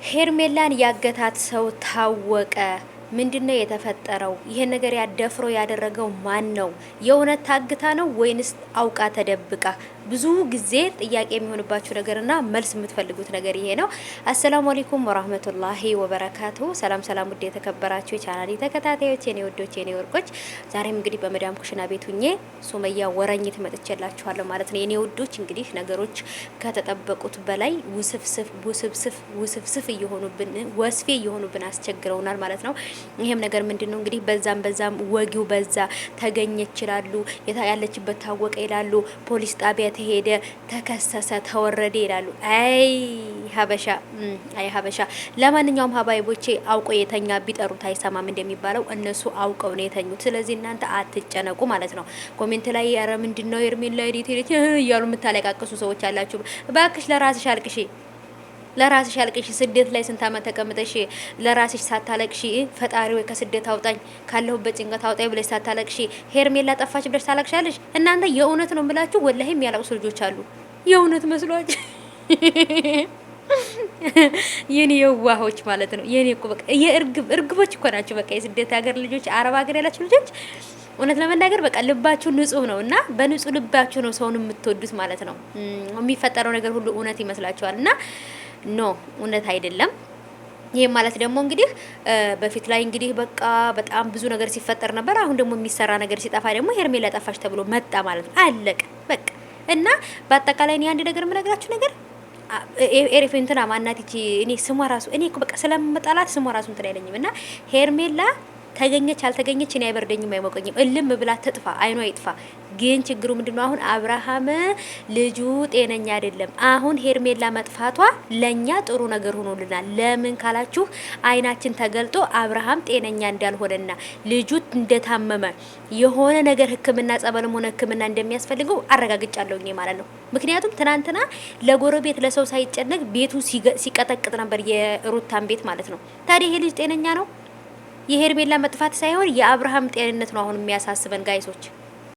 ሄርሜላን ያገታት ሰው ታወቀ። ምንድነው የተፈጠረው? ይሄን ነገር ያደፍሮ ያደረገው ማን ነው? የእውነት ታግታ ነው ወይንስ አውቃ ተደብቃ? ብዙ ጊዜ ጥያቄ የሚሆንባችሁ ነገርና መልስ የምትፈልጉት ነገር ይሄ ነው። አሰላሙ አለይኩም ወራህመቱላሂ ወበረካቱ። ሰላም ሰላም፣ ውድ የተከበራችሁ የቻናሌ ተከታታዮች፣ የኔ ወዶች፣ የኔ ወርቆች፣ ዛሬም እንግዲህ በመዳም ኩሽና ቤት ሁኜ ሱመያ ወረኝት መጥቼላችኋለሁ ማለት ነው። የኔ ወዶች፣ እንግዲህ ነገሮች ከተጠበቁት በላይ ውስብስፍ እየሆኑብን ወስፌ እየሆኑብን አስቸግረውናል ማለት ነው። ይሄም ነገር ምንድነው እንግዲህ በዛም ወጊው በዛ ተገኘች ይላሉ፣ ያለችበት ታወቀ ይላሉ፣ ፖሊስ ጣቢያ ተሄደ፣ ተከሰሰ፣ ተወረደ ይላሉ። አይ ሀበሻ። ለማንኛውም ሀባይቦቼ አውቆ የተኛ ቢጠሩት አይሰማም እንደሚባለው እነሱ አውቀው ነው የተኙት። ስለዚህ እናንተ አትጨነቁ ማለት ነው። ኮሜንት ላይ ያረ ምንድነው ኤርሜላ ዲቴሪት እያሉ የምታለቃቅሱ ሰዎች አላችሁ። እባክሽ ለራስሽ አልቅሺ፣ ለራስሽ አልቅሺ። ስደት ላይ ስንት አመት ተቀምጠሽ ለራስሽ ሳታለቅሺ ፈጣሪ ወይ ከስደት አውጣኝ ካለሁበት ጭንቀት አውጣኝ ብለሽ ሳታለቅሺ ሄርሜላ ጠፋች ብለሽ ታለቅሻለሽ? እናንተ የእውነት ነው ብላችሁ ወላሂ የሚያለቅሱ ልጆች አሉ። የእውነት መስሏችሁ የኔ የዋሆች ማለት ነው። የኔ እኮ በቃ እርግቦች እኮ ናቸው። በቃ የስደት ሀገር ልጆች፣ አረብ ሀገር ያላችሁ ልጆች እውነት ለመናገር በቃ ልባችሁ ንጹህ ነው እና በንጹህ ልባችሁ ነው ሰውን የምትወዱት ማለት ነው። የሚፈጠረው ነገር ሁሉ እውነት ይመስላችኋል እና ኖ እውነት አይደለም። ይሄ ማለት ደግሞ እንግዲህ በፊት ላይ እንግዲህ በቃ በጣም ብዙ ነገር ሲፈጠር ነበር። አሁን ደግሞ የሚሰራ ነገር ሲጠፋ ደግሞ ሄርሜላ ጠፋሽ ተብሎ መጣ ማለት ነው። አለቀ በቃ። እና በአጠቃላይ እኔ አንድ ነገር የምነግራችሁ ነገር ኤሪፍ እንትና ማናት እቺ እኔ ስሟ ራሱ እኔ እኮ በቃ ስለምጠላት ስሟ ራሱ እንትን አይለኝም። እና ሄርሜላ ተገኘች አልተገኘች እኔ አይበርደኝም አይሞቀኝም። እልም ብላ ትጥፋ፣ አይኗ ይጥፋ። ግን ችግሩ ምንድነው? አሁን አብርሃም ልጁ ጤነኛ አይደለም። አሁን ሄርሜላ መጥፋቷ ለኛ ጥሩ ነገር ሆኖልናል። ለምን ካላችሁ አይናችን ተገልጦ አብርሃም ጤነኛ እንዳልሆነና ልጁ እንደታመመ የሆነ ነገር ሕክምና ጸበልም ሆነ ሕክምና እንደሚያስፈልገው አረጋግጫለሁ እኔ ማለት ነው። ምክንያቱም ትናንትና ለጎረቤት ለሰው ሳይጨነቅ ቤቱ ሲቀጠቅጥ ነበር፣ የሩታን ቤት ማለት ነው። ታዲያ ይሄ ልጅ ጤነኛ ነው? የሄርሜላ መጥፋት ሳይሆን የአብርሃም ጤንነት ነው አሁን የሚያሳስበን ጋይሶች።